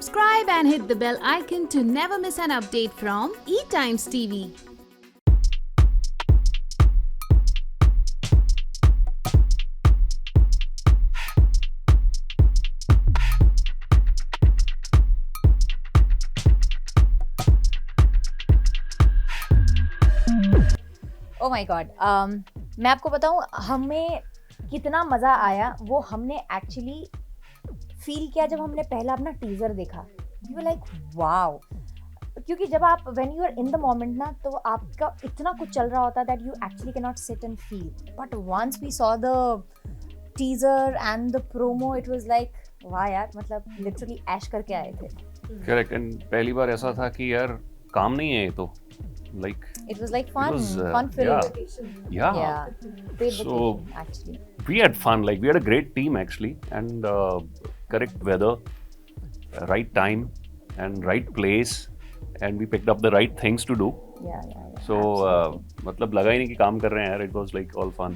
subscribe and hit the bell icon to never miss an update from E-Times TV. Oh my God. मैं आपको बताऊं हमें कितना मज़ा आया वो हमने एक्चुअली फील किया जब हमने पहला अपना टीजर देखा. We were like wow. क्योंकि जब आप when you are in the moment ना तो आपका इतना कुछ चल रहा होता that you actually cannot sit and feel. But once we saw the teaser and the promo it was like वाह यार मतलब literally ऐश करके आए थे. Correct. And पहली बार ऐसा था कि यार काम नहीं है ये तो. Like it was like fun filled. Yeah. Paid So vacation, actually. we had fun. Like we had a great team actually, and correct weather, right time, and right place, and we picked up the right things to do. Yeah. So मतलब लगा ही नहीं कि काम कर रहे हैं यार. It was like all fun.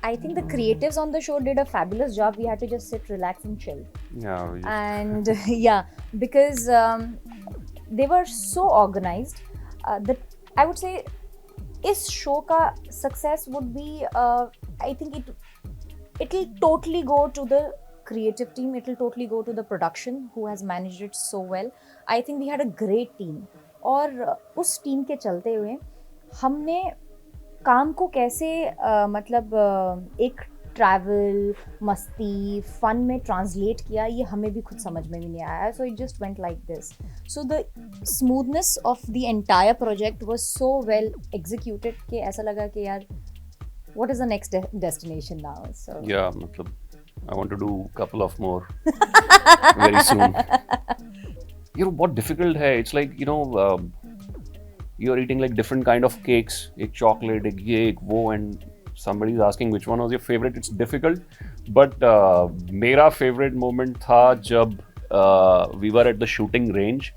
I think the creatives on the show did a fabulous job. We had to just sit, relax, and chill. Yeah. And because they were so organized. That I would say, इस show का success would be, I think it'll totally go to the creative team. It'll totally go to the production who has managed it so well. I think we had a great team. और उस team के चलते हुए हमने काम को कैसे मतलब एक ट्रैवल मस्ती फन में ट्रांसलेट किया ये हमें भी खुद समझ में भी नहीं आया. So it just went like this. So the smoothness of the entire project was so well executed कि ऐसा लगा कि यार what is the next destination now. So yeah मतलब I want to do a couple of more very soon. You know what difficult है? It's like you're eating like different kind of cakes. एक chocolate, एक ये, एक वो, and somebody is asking which one was your favorite. It's difficult, but मेरा favorite moment था जब we were at the shooting range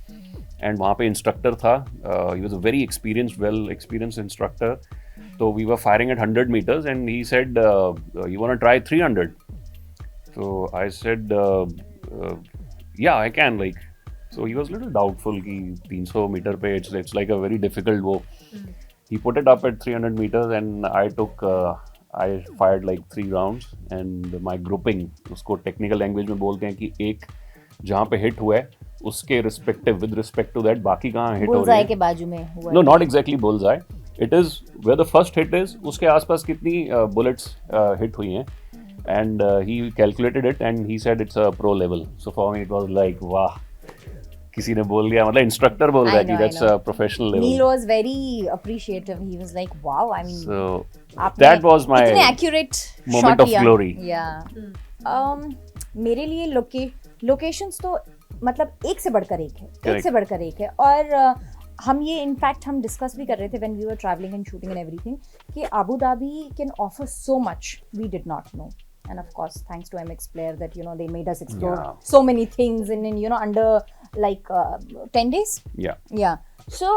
and वहाँ पे instructor था. He was a very well experienced instructor. So we were firing at 100 meters and he said, you want to try 300? So I said, yeah, I can. Like, so he was a little doubtful कि 300 meter पे it's like a very difficult वो. He put it up at 300 meters and I fired like 3 rounds and my grouping, उसको technical language में बोलते हैं कि एक जहाँ पे hit हुआ है उसके with respect to that बाकी कहाँ hit हो रही है. बुलजाई के बाजू में हुआ. No, not exactly bullseye. It is where the first hit is उसके आसपास कितनी bullets hit हुई हैं. And he calculated it and he said it's a pro level. So for me it was like वाह किसी ने बोल दिया मतलब इंस्ट्रक्टर बोल रहा है कि that's a professional level. Neil was very appreciative. He was like, wow, I mean, so that was my accurate moment of glory. Yeah. मेरे लिए locations तो मतलब एक से बढ़कर एक है. Correct. एक से बढ़कर एक है और हम ये इनफैक्ट हम डिस्कस भी कर रहे थे when we were traveling and shooting and everything कि Abu Dhabi can offer so much we did not know. And of course, thanks to MX Player that they made us explore so many things in under like 10 days. Yeah. So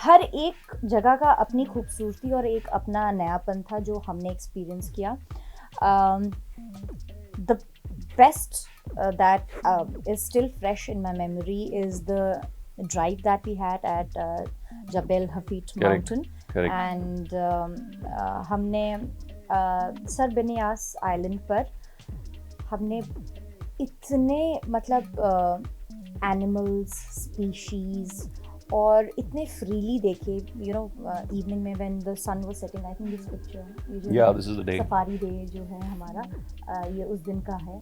हर एक जगह का अपनी खूबसूरती और एक अपना नयापन था जो हमने एक्सपीरियंस किया. The best that is still fresh in my memory is the drive that we had at Jabal Hafid Mountain. Correct. And हमने सरबनियास आइलैंड पर हमने इतने मतलब एनिमल्स स्पीशीज और इतने फ्रीली देखे इवनिंग में when the sun was setting. I think this picture this is the day. Safari day जो है हमारा ये उस दिन का है.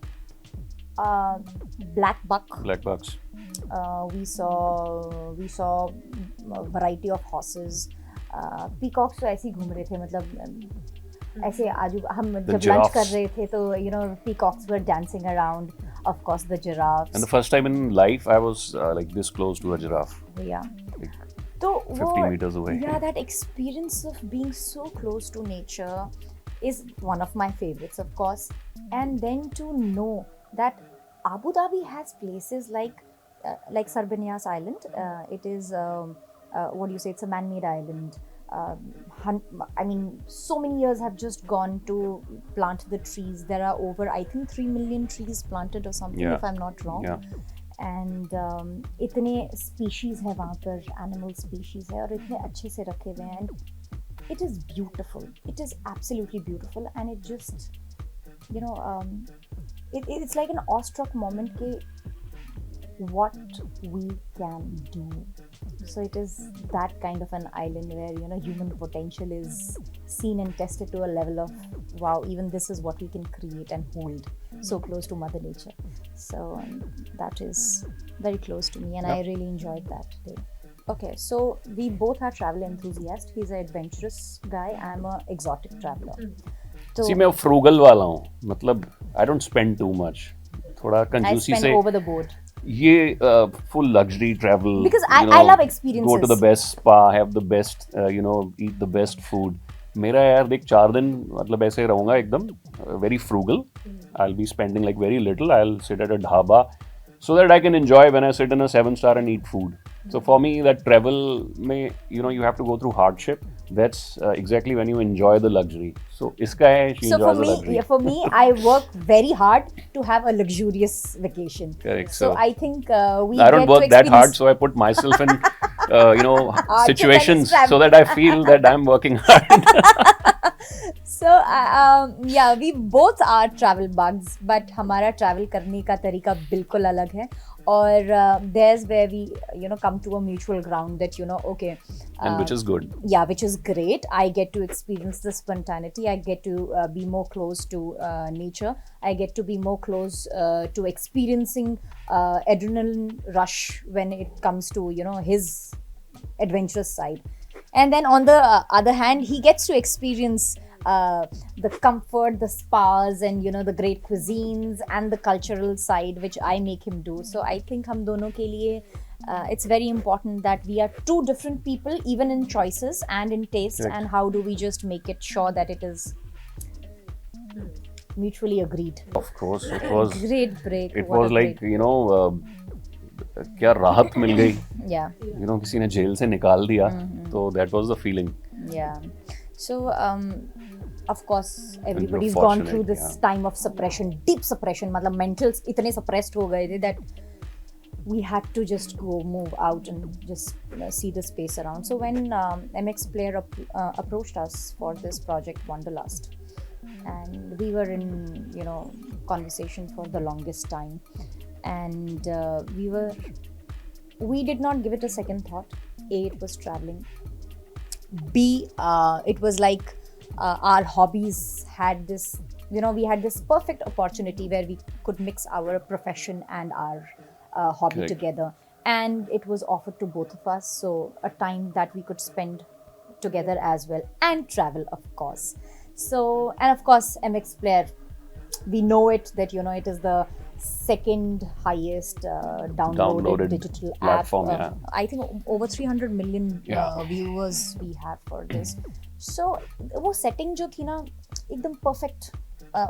black bucks. We saw variety of horses. Peacocks तो ऐसे ही घूम रहे थे मतलब ऐसे आजू हम जब लंच कर रहे थे तो peacocks were dancing around. Of course the giraffes. And the first time in life I was like this close to a giraffe. Yeah. Like तो 50 meters away. Yeah, that experience of being so close to nature is one of my favorites, of course. And then to know that Abu Dhabi has places like Sarbaniyas Island. It is what do you say? It's a man-made island. I mean, so many years have just gone to plant the trees. There are over, I think, 3 million trees planted or something, if I'm not wrong. Yeah. And इतने species है वहाँ पर, animal species है और इतने अच्छे से रखे हुए हैं. It is beautiful. It is absolutely beautiful, and it just, it's like an awestruck moment ke what we can do. So it is that kind of an island where human potential is seen and tested to a level of wow, even this is what we can create and hold so close to Mother Nature. So that is very close to me, and I really enjoyed that day. Okay, so we both are travel enthusiasts. He's an adventurous guy. I'm a exotic traveler. So See, मैं frugal वाला हूँ. मतलब I don't spend too much. थोड़ा I कंजूसी spend से over the board. ये full luxury travel. Because I love experiences. Go to the best spa, have the best, eat the best food. मेरा यार देख 4 दिन मतलब ऐसे रहूँगा एकदम very frugal. I'll be spending like very little. I'll sit at a dhaba so that I can enjoy when I sit in a 7-star and eat food. So for me, that travel may, you have to go through hardship. That's exactly when you enjoy the luxury. So iska hai, she enjoys the luxury. For me, I work very hard to have a luxurious vacation. Correct. So I think I don't work that hard, so I put myself in, situations so that I feel that I'm working hard. So yeah, we both are travel bugs, but हमारा travel करने का तरीका बिल्कुल अलग है. और there's where we come to a mutual ground that okay, and which is good. Yeah, which is great. I get to experience the spontaneity. I get to be more close to nature. I get to be more close to experiencing adrenaline rush when it comes to his adventurous side. And then on the other hand, he gets to experience the comfort, the spas, and the great cuisines and the cultural side, which I make him do. So I think हम दोनों के लिए it's very important that we are two different people, even in choices and in taste. Correct. And how do we just make it sure that it is mutually agreed. Of course, it was Great break. it What was a like break. क्या राहत मिल गई. Yeah. किसी ने jail से निकाल दिया. तो that was the feeling. Yeah. So of course everybody's you're gone through fortunate, this time of suppression, deep suppression. मतलब mentals इतने suppressed हो गए थे that we had to just go move out and just see the space around. So when MX Player approached us for this project Wanderlust, and we were in conversation for the longest time, and we did not give it a second thought. A, it was traveling. B, it was like our hobbies had this, we had this perfect opportunity where we could mix our profession and our hobby Correct. together, and it was offered to both of us, so a time that we could spend together as well, and travel, of course. So, and of course MX Player, we know it that it is the second highest downloaded digital platform, app. I think over 300 million viewers we have for this. So वो setting जो थी ना एकदम perfect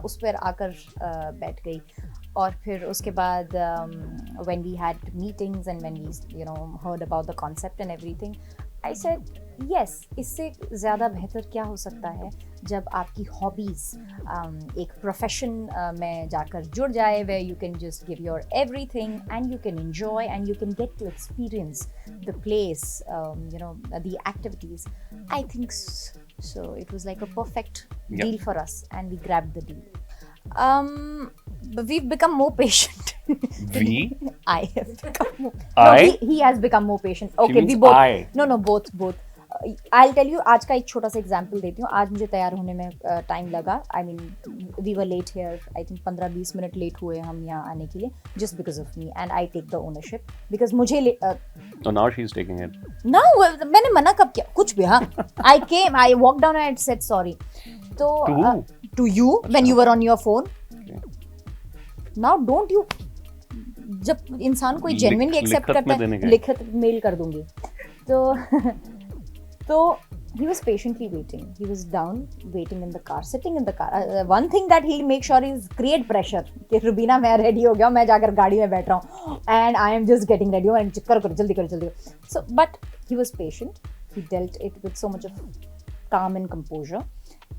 उस पर आकर बैठ गई. और फिर उसके बाद when we had meetings and when we heard about the concept and everything, I said yes, इससे ज़्यादा बेहतर क्या हो सकता है जब आपकी hobbies एक profession में जाकर जुड़ जाए, where you can just give your everything and you can enjoy and you can get to experience the place, the activities. I think so it was like a perfect deal for us, and we grabbed the deal. But we've become more patient. We? I have become more. I? No, he has become more patient. She Okay, means we both. I. No, both. I'll tell you. आज का एक छोटा सा example देती हूँ. आज मुझे तैयार होने में time लगा. I mean, we were late here. I think 15-20 minute late हुए हम यहाँ आने के लिए, just because of me, and I take the ownership because मुझे So now she's taking it. No, मैंने मना कब किया? कुछ भी हाँ. I walked down and I said sorry. तो to you when you were on your phone. Okay. Now don't you, जब इंसान कोई genuinely accept करता है, लिखित मेल कर दूंगी. तो he was patiently waiting. He was down waiting in the car, sitting in the car. One thing that he'll make sure is create pressure कि रुबीना मैं ready हो गया, मैं जाकर गाड़ी में बैठ रहा हूँ and I am just getting ready and करो जल्दी. So but he was patient. He dealt it with so much of calm and composure.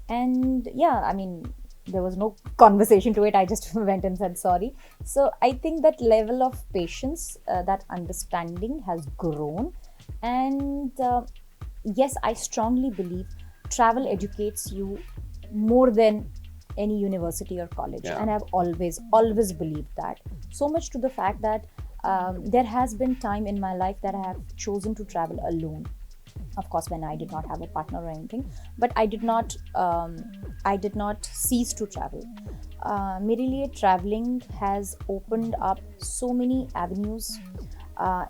And yeah, I mean, there was no conversation to it. I just went and said sorry. So I think that level of patience, that understanding has grown. And yes, I strongly believe travel educates you more than any university or college. Yeah. And I've always believed that. So much to the fact that there has been time in my life that I have chosen to travel alone. Of course, when I did not have a partner or anything, but I did not cease to travel. मेरे लिए traveling has opened up so many avenues.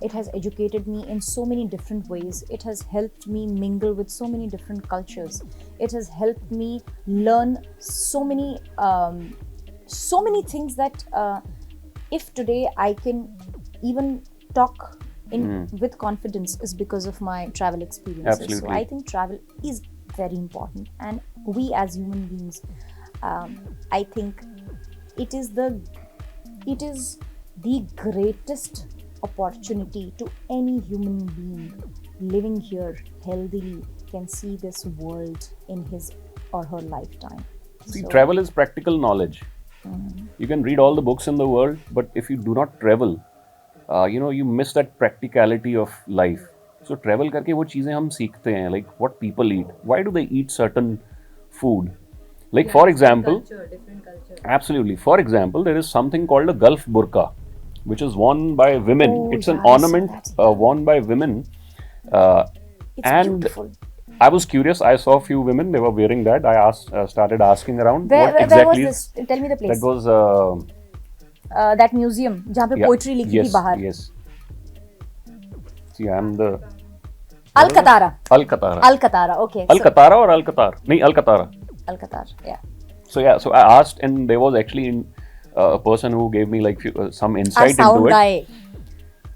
It has educated me in so many different ways. It has helped me mingle with so many different cultures. It has helped me learn so many things that if today I can even talk with confidence is because of my travel experiences. Absolutely. So I think travel is very important, and we as human beings, I think it is the greatest opportunity to any human being living here healthily can see this world in his or her lifetime. See, So, travel is practical knowledge. You can read all the books in the world, but if you do not travel, you miss that practicality of life. So travel करके वो चीजें हम सीखते हैं, like what people eat. Why do they eat certain food? Like for example, different culture. absolutely. For example, there is something called a Gulf burqa, which is worn by women. Oh, It's an yeah, I saw ornament that. worn by women. it's And beautiful. I was curious. I saw a few women. They were wearing that. I started asking around. Where what was exactly this? Tell me the place. That was That museum जहाँ पे poetry लिखी थी yes, बाहर. yes. See, I am the Alcatara. Alcatara. Alcatara. Okay. Alcatara or Alcatar? No, Alcatara. So, Alcatara. Yeah. So I asked, and there was actually a person who gave me like some Our insight sound into it. guy.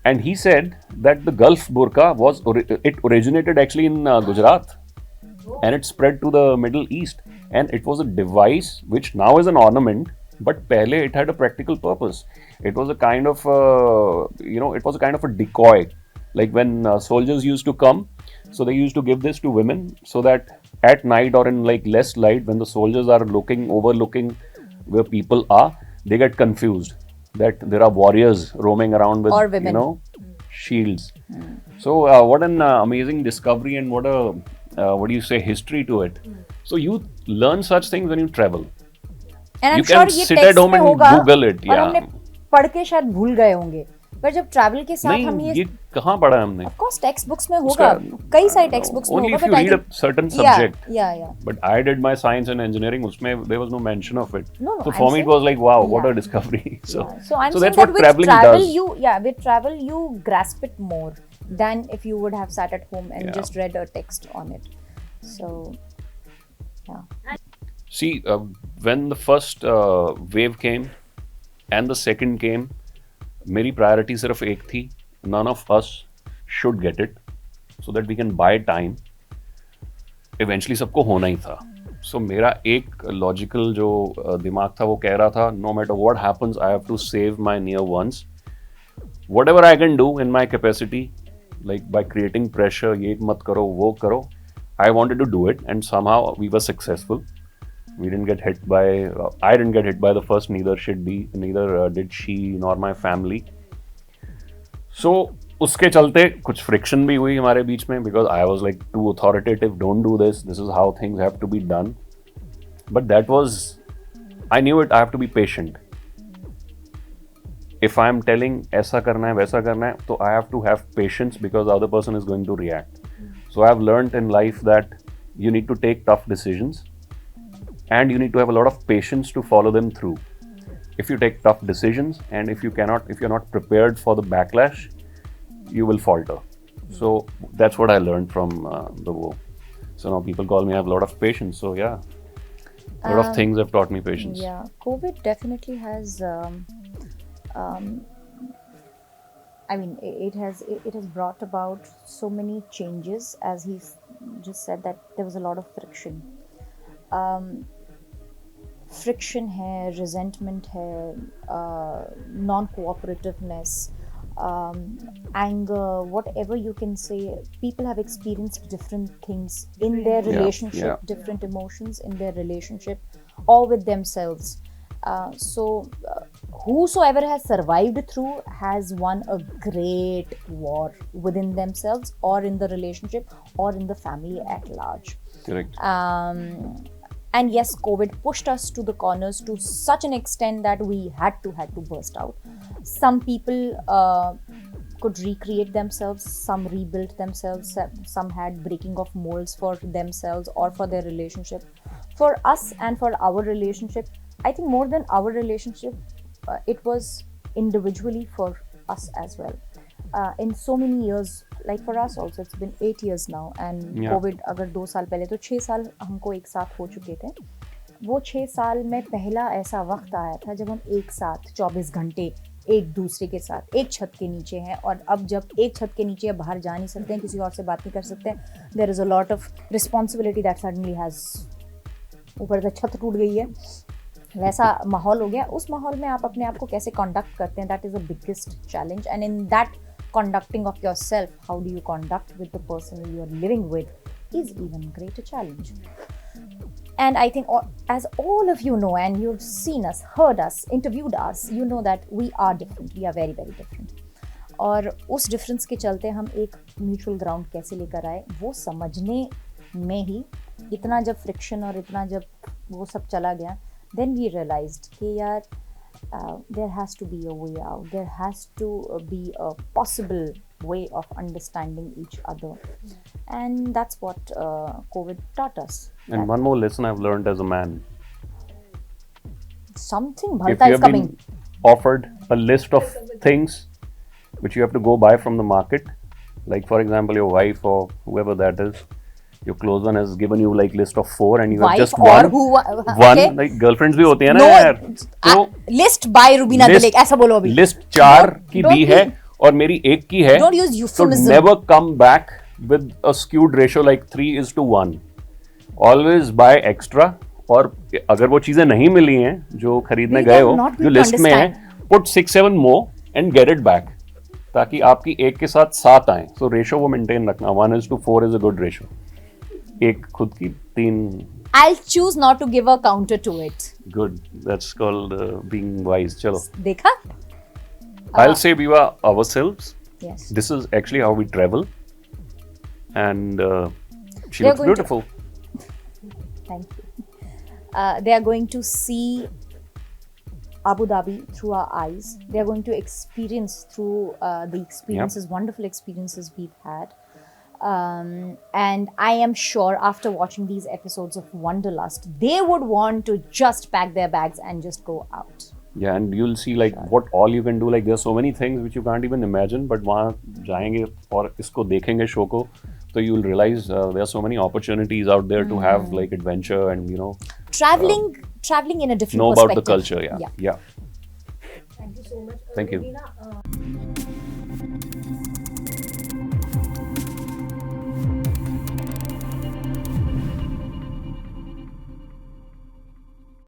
And he said that the Gulf burqa it originated actually in Gujarat, and it spread to the Middle East, and it was a device which now is an ornament, but pehle it had a practical purpose. It was a kind of a decoy, like when soldiers used to come, so they used to give this to women so that at night or in like less light, when the soldiers are overlooking where people are, they get confused that there are warriors roaming around with Or women. shields. So what an amazing discovery, and what a history to it. So you learn such things when you travel. And I'm You sure can ये sit text at home में and होगा Google it, और yeah. हमने पढ़ के शायद भूल गए होंगे, पर जब ट्रैवल के साथ हम नहीं, ये ये कहाँ पढ़ा है हमने? of course टेक्स्ट बुक्स में होगा, कई सारे टेक्स्ट बुक्स में Only होगा, if you but I read a think certain subject. yeah. But I did my science and engineering. उसमें there was no mention of it. No, So I'm for me it saying- was like, wow, what a Yeah. discovery. So So I'm saying that's that what with traveling travel does. with travel you grasp it more than if you would have sat at home and Yeah. just read a text on it. So yeah. See, when the first wave came and the second came, मेरी priority सिर्फ एक थी, none of us should get it, so that we can buy time. Eventually सबको होना ही था. So मेरा एक logical जो दिमाग था वो कह रहा था, no matter what happens, I have to save my near ones. Whatever I can do in my capacity, like by creating pressure, ये मत करो, वो करो, I wanted to do it, and somehow we were successful. We didn't get hit by. I didn't get hit by the first. Neither did she nor my family. So उसके चलते कुछ friction भी हुई हमारे बीच में, because I was like too authoritative. Don't do this. This is how things have to be done. But that was, I knew it. I have to be patient. If I'm telling ऐसा करना है वैसा करना है, तो I have to have patience, because the other person is going to react. So I have learned in life that you need to take tough decisions, and you need to have a lot of patience to follow them through. If you take tough decisions, and if you're not prepared for the backlash, you will falter. So that's what I learned from the war. So now people call me, I have a lot of patience. So yeah, a lot of things have taught me patience. Yeah, COVID definitely has. I mean, it has brought about so many changes, as he just said that there was a lot of friction. Friction है, resentment है, non-cooperativeness, anger, whatever you can say. People have experienced different things in their relationship, yeah. different emotions in their relationship, or with themselves. Whosoever has survived through has won a great war within themselves or in the relationship or in the family at large. Correct. And yes, COVID pushed us to the corners to such an extent that we had to burst out. Some people could recreate themselves, some rebuilt themselves, some had breaking of molds for themselves or for their relationship. For us and for our relationship, I think more than our relationship, it was individually for us as well. In so many years, like for us also, it's been 8 years now, and Yeah. COVID अगर 2 साल पहले तो 6 साल हमको एक साथ हो चुके थे. वो 6 साल में पहला ऐसा वक्त आया था जब हम एक साथ 24 घंटे एक दूसरे के साथ एक छत के नीचे हैं, और अब जब एक छत के नीचे बाहर जा नहीं सकते हैं, किसी और से बात नहीं कर सकते हैं, there is a lot of responsibility that suddenly has, ऊपर से छत टूट गई है, वैसा माहौल हो गया. उस माहौल में आप अपने आप को कैसे कंडक्ट करते हैं, that is the biggest challenge. And in that conducting of yourself, how do you conduct with the person you are living with, is even greater challenge. And I think as all of you know, and you've seen us, heard us, interviewed us, you know that we are different, we are very very different. और उस difference के चलते हम एक mutual ground कैसे लेकर आए, वो समझने में ही इतना जब फ्रिक्शन और इतना जब वो सब चला गया, then we realized कि यार there has to be a way out. There has to be a possible way of understanding each other, and that's what COVID taught us. And one more lesson I've learned as a man: something if bhalta you is have coming. been offered a list of things which you have to go buy from the market, like for example your wife or whoever that is, your close one has given you like list of 4 and you have Wife just or one. who? One, Okay. like girlfriends भी होती है ना No, यार, तो list by Rubina list- Dilaik, ऐसा बोलो अभी. List 4 की don't दी be- है और मेरी एक की है. Don't use So euphemism. never come back with a skewed ratio like 3:1. Always buy extra. और अगर वो चीजें नहीं मिली हैं जो खरीदने We गए have हो, not been जो to लिस्ट में है, put 6-7 more and get it back, ताकि आपकी एक के साथ 7 आए. So ratio वो मेंटेन रखना. 1:4 is a good ratio. एक खुद की 3. I'll choose not to give a counter to it. Good. That's called being wise. चलो. देखा? I'll say we were ourselves. Yes. This is actually how we travel, and she They are looks going to- beautiful. Thank you. They are going to see Abu Dhabi through our eyes. They are going to experience through the experiences, wonderful experiences we've had. And I am sure after watching these episodes of Wanderlust, they would want to just pack their bags and just go out. Yeah, and you'll see like what all you can do. Like there's so many things which you can't even imagine. But वहाँ जाएंगे और इसको देखेंगे show को, तो you'll realize there are so many opportunities out there to have like adventure and Traveling in a different know perspective. about the culture. Yeah. Thank you so much. Thank you. Rubina,